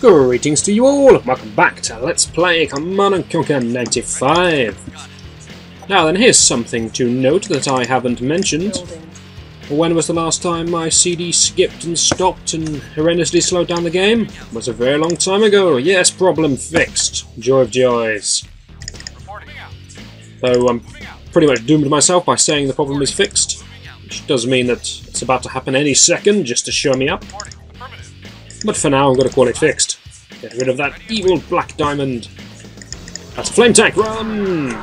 Greetings to you all, welcome back to Let's Play Command & Conquer 95. Now then, here's something to note that I haven't mentioned. When was the last time my CD skipped and stopped and horrendously slowed down the game? It was a very long time ago. Yes, problem fixed. Joy of joys. So I'm pretty much doomed myself by saying the problem is fixed, which does mean that it's about to happen any second just to show me up. But for now I'm going to call it fixed. Get rid of that evil black diamond. That's a flame tank, run!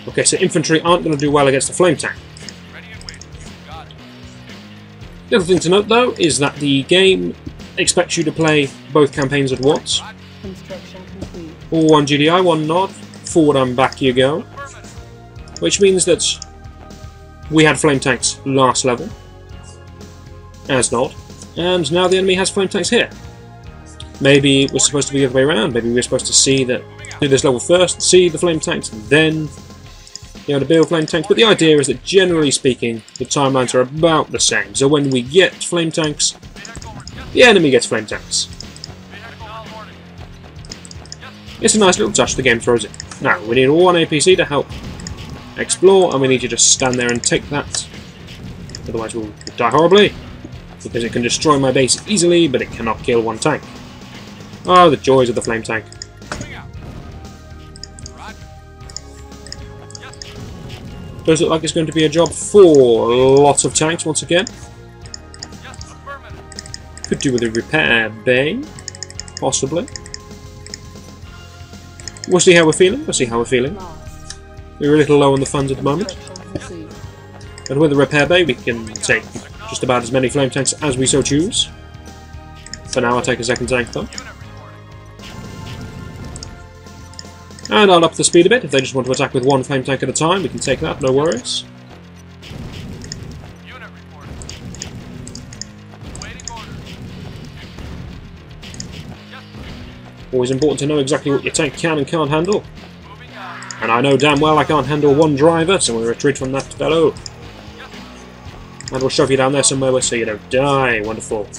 Okay, so infantry aren't going to do well against the flame tank. The other thing to note though is that the game expects you to play both campaigns at once. All one GDI, one nod, forward and back you go. Which means that we had flame tanks last level, as not, and now the enemy has flame tanks here. Maybe it was supposed to be the other way around. Maybe we were supposed to see that, do this level first, see the flame tanks, then to build flame tanks. But the idea is that generally speaking, the timelines are about the same. So when we get flame tanks, the enemy gets flame tanks. It's a nice little touch the game throws it. Now, we need one APC to help explore, and we need you to stand there and take that. Otherwise we'll die horribly, because it can destroy my base easily, but it cannot kill one tank. Oh, the joys of the flame tank. Does look like it's going to be a job for lots of tanks once again. Could do with a repair bay, possibly. We'll see how we're feeling. We're a little low on the funds at the moment. And with the repair bay we can take just about as many flame tanks as we so choose. For now I'll take a second tank though. And I'll up the speed a bit. If they just want to attack with one flame tank at a time, we can take that, no worries. Always important to know exactly what your tank can and can't handle. And I know damn well I can't handle one driver, so we'll retreat from that fellow. And we'll shove you down there somewhere so you don't die. Wonderful.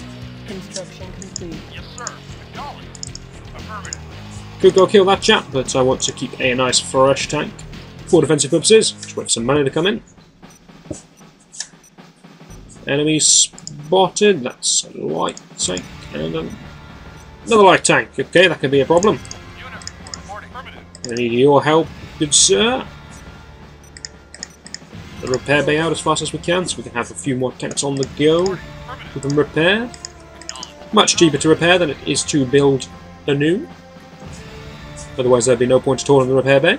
Construction complete. Yes, sir. Acknowledged. Affirmative. Could go kill that chap, but I want to keep a nice fresh tank for defensive purposes. Just wait for some money to come in. Enemy spotted. That's a light tank and another light tank. Okay, that could be a problem. I need your help, good sir. The repair bay out as fast as we can, so we can have a few more tanks on the go. Keep them repaired. Much cheaper to repair than it is to build anew. Otherwise there'd be no point at all in the repair bay.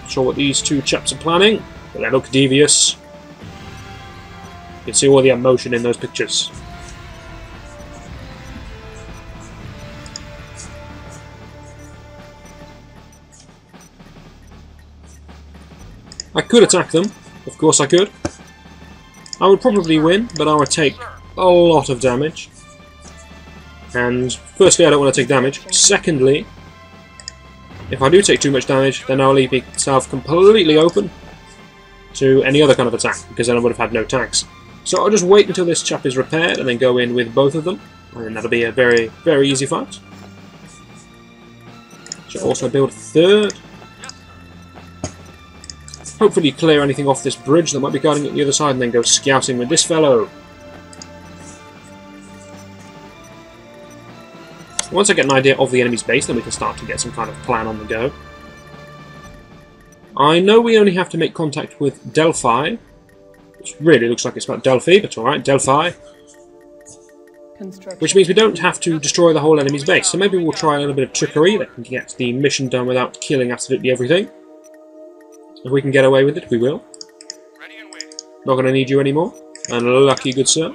Not sure what these two chaps are planning, but they look devious. You can see all the emotion in those pictures. I could attack them, of course I could. I would probably win, but I would take a lot of damage. And firstly, I don't want to take damage. Secondly, if I do take too much damage, then I'll leave myself completely open to any other kind of attack, because then I would have had no tanks. So I'll just wait until this chap is repaired and then go in with both of them, and that'll be a very, very easy fight. Should also build a third. Hopefully clear anything off this bridge that might be guarding at the other side and then go scouting with this fellow. Once I get an idea of the enemy's base, then we can start to get some kind of plan on the go. I know we only have to make contact with Delphi, which really looks like it's about Delphi, but alright, Delphi. Which means we don't have to destroy the whole enemy's base, so maybe we'll try a little bit of trickery that can get the mission done without killing absolutely everything. If we can get away with it, we will. Not going to need you anymore. Unlucky, good sir.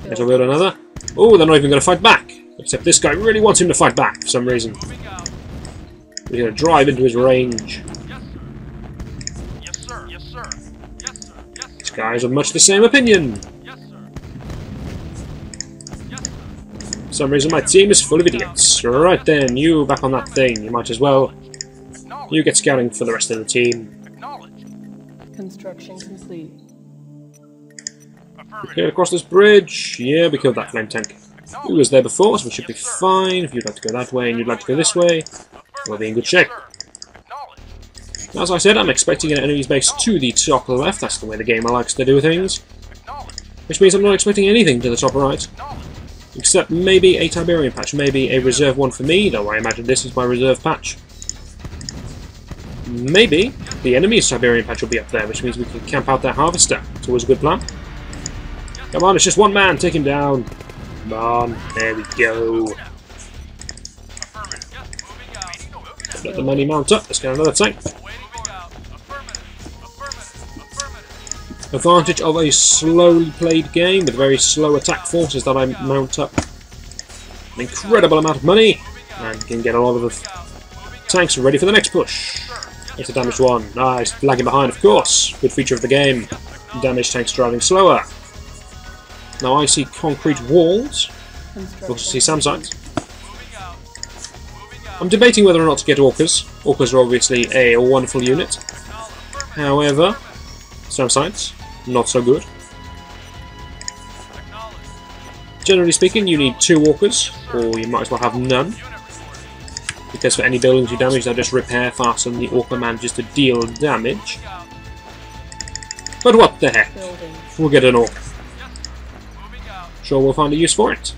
There's a build another. Oh, they're not even going to fight back. Except this guy really wants him to fight back for some reason. We're going to drive into his range. These guys are much the same opinion. For some reason my team is full of idiots. Right then, you back on that thing. You might as well. You get scouting for the rest of the team. Construction complete. Get across this bridge. Yeah, we killed that flame tank. He was there before, so we should be fine. If you'd like to go that way and you'd like to go this way, we'll be in good shape. As I said, I'm expecting an enemy's base to the top left. That's the way the gamer likes to do things. Which means I'm not expecting anything to the top right. Except maybe a Tiberium patch, maybe a reserve one for me, though I imagine this is my reserve patch. Maybe the enemy's Tiberium patch will be up there, which means we can camp out their harvester. It's always a good plan. Come on, it's just one man, take him down. Come on, there we go. Let the money mount up, let's get another tank. Advantage of a slowly played game with very slow attack forces that I mount up an incredible amount of money and can get a lot of tanks ready for the next push. It's a damaged one. Nice, lagging behind of course. Good feature of the game. Damaged tanks driving slower. Now I see concrete walls. Also see SAM sites. I'm debating whether or not to get Orcas. Orcas are obviously a wonderful unit. However, SAM sites, not so good. Generally speaking, you need 2 Orcas, or you might as well have none. Because for any buildings you damage, they'll just repair faster than the Orca manages to deal damage. But what the heck? We'll get an Orc. Sure, we'll find a use for it.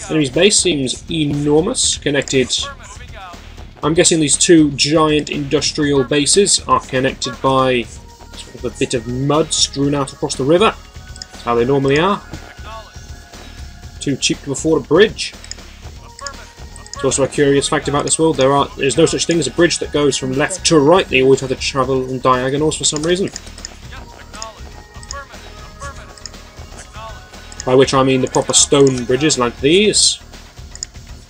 Enemy's base seems enormous, connected. I'm guessing these 2 giant industrial bases are connected by sort of a bit of mud strewn out across the river. That's how they normally are. Too cheap to afford a bridge. It's also a curious fact about this world, there's no such thing as a bridge that goes from left to right. They always have to travel in diagonals for some reason. By which I mean the proper stone bridges like these.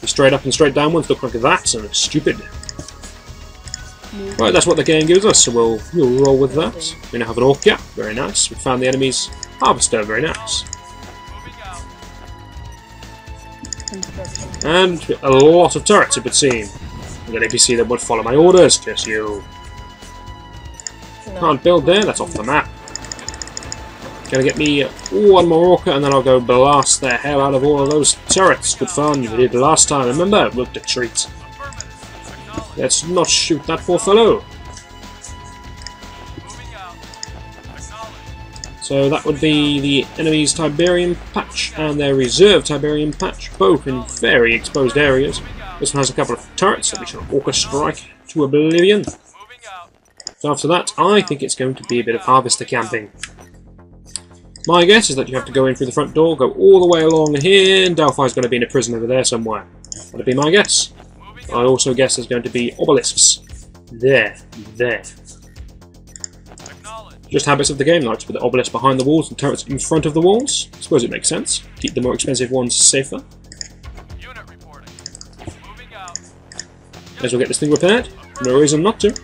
The straight up and straight down ones look like that, and it's stupid. Right, that's what the game gives us, so we'll roll with that. We now have an Orca, very nice. We found the enemy's harvester, very nice. And a lot of turrets, it would seem. And an APC that would follow my orders, just you. Can't build there, that's off the map. Gonna get me 1 more Orca and then I'll go blast the hell out of all of those turrets. Good fun, we did last time, remember? It looked a treat. Let's not shoot that poor fellow. So that would be the enemy's Tiberium patch and their reserve Tiberium patch, both in very exposed areas. This one has a couple of turrets that we shall Orca strike to oblivion. So after that, I think it's going to be a bit of harvester camping. My guess is that you have to go in through the front door, go all the way along here, and Delphi's going to be in a prison over there somewhere. That'd be my guess. I also guess there's going to be obelisks. There. Just habits of the game, like to put the obelisk behind the walls and turrets in front of the walls. I suppose it makes sense. Keep the more expensive ones safer. As we'll get this thing repaired. No reason not to.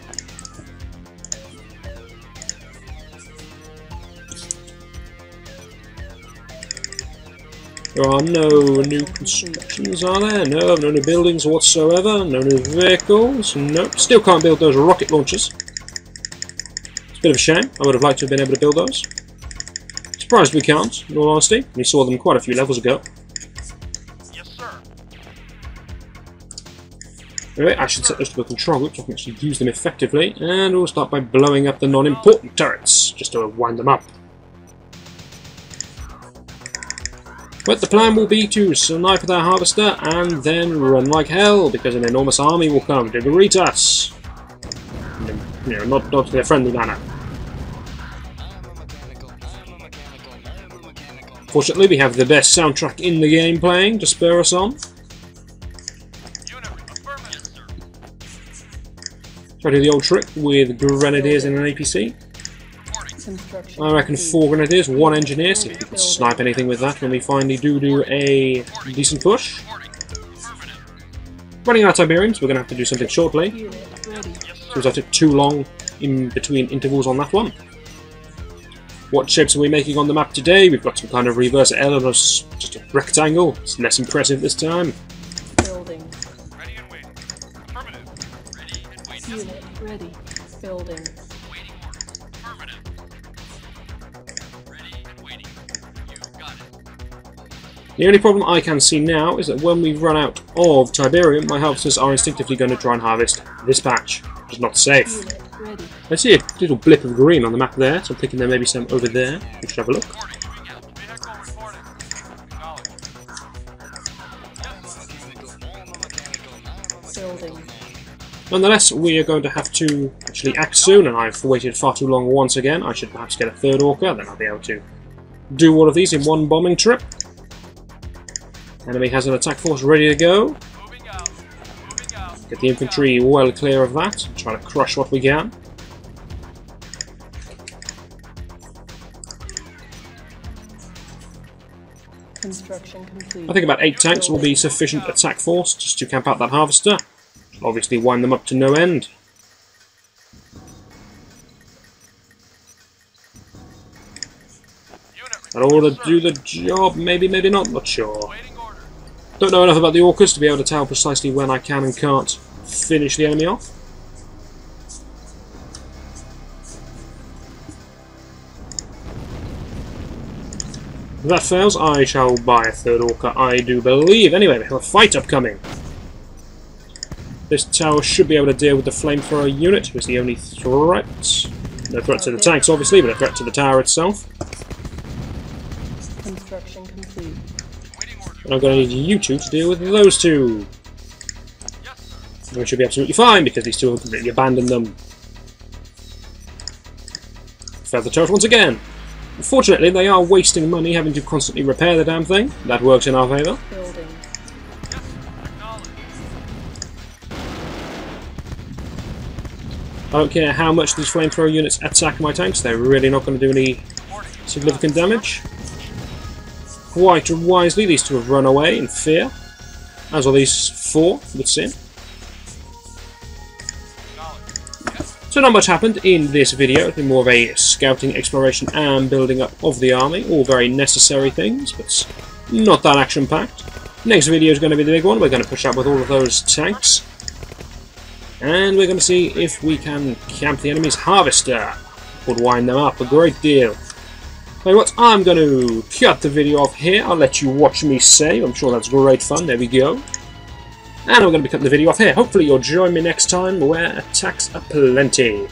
There are no new constructions, are there? No new buildings whatsoever. No new vehicles. Nope. Still can't build those rocket launchers. It's a bit of a shame. I would have liked to have been able to build those. Surprised we can't, in all honesty. We saw them quite a few levels ago. Yes, sir. Anyway, I should set those to a control group so I can actually use them effectively. And we'll start by blowing up the non-important turrets, just to wind them up. But the plan will be to snipe their harvester and then run like hell, because an enormous army will come to greet us. You know, not in a friendly manner. Fortunately, we have the best soundtrack in the game playing to spur us on. Try to do the old trick with grenadiers in an APC. I reckon 4 grenadiers, 1 engineer, see if we can snipe anything with that when we finally do a decent push. Running out of Tiberiums, we're going to have to do something shortly. Seems I took too long in between intervals on that one. What shapes are we making on the map today? We've got some kind of reverse L and just a rectangle. It's less impressive this time. Unit ready. Building. Waiting order. Affirmative. Ready and waiting. You got it. The only problem I can see now is that when we run out of Tiberium, my harvesters are instinctively going to try and harvest this patch, which is not safe. Unit ready. I see a little blip of green on the map there, so I'm thinking there may be some over there. We should have a look. Vehicle reporting. Acknowledged. Building. Nonetheless, we are going to have to actually act soon, and I've waited far too long once again. I should perhaps get a third Orca, then I'll be able to do all of these in one bombing trip. Enemy has an attack force ready to go. Moving out. Moving out. Get the infantry well clear of that. Try to crush what we can. Construction complete. I think about 8 tanks will be sufficient attack force just to camp out that harvester. Obviously wind them up to no end. That ought to do the job. Maybe, maybe not. Not sure. Waiting order. Don't know enough about the Orcas to be able to tell precisely when I can and can't finish the enemy off. If that fails, I shall buy a third Orca, I do believe. Anyway, we have a fight upcoming. This tower should be able to deal with the flamethrower unit, who is the only threat. No threat to the tanks, obviously, but a threat to the tower itself. Construction complete. Waiting order. And I'm going to need you two to deal with those two. Yes, sir. And we should be absolutely fine, because these two have completely abandoned them. Failed the turret once again. Unfortunately, they are wasting money having to constantly repair the damn thing. That works in our favour. Building. Yes, acknowledged. I don't care how much these flamethrower units attack my tanks, they're really not going to do any significant damage. Quite wisely, these two have run away in fear, as are these 4 would seem. So not much happened in this video. It's been more of a scouting, exploration and building up of the army. All very necessary things, but not that action-packed. Next video is going to be the big one. We're going to push up with all of those tanks. And we're going to see if we can camp the enemy's harvester. Would wind them up a great deal. So what, I'm going to cut the video off here. I'll let you watch me save. I'm sure that's great fun. There we go. And we're going to be cutting the video off here. Hopefully you'll join me next time where attacks are plenty.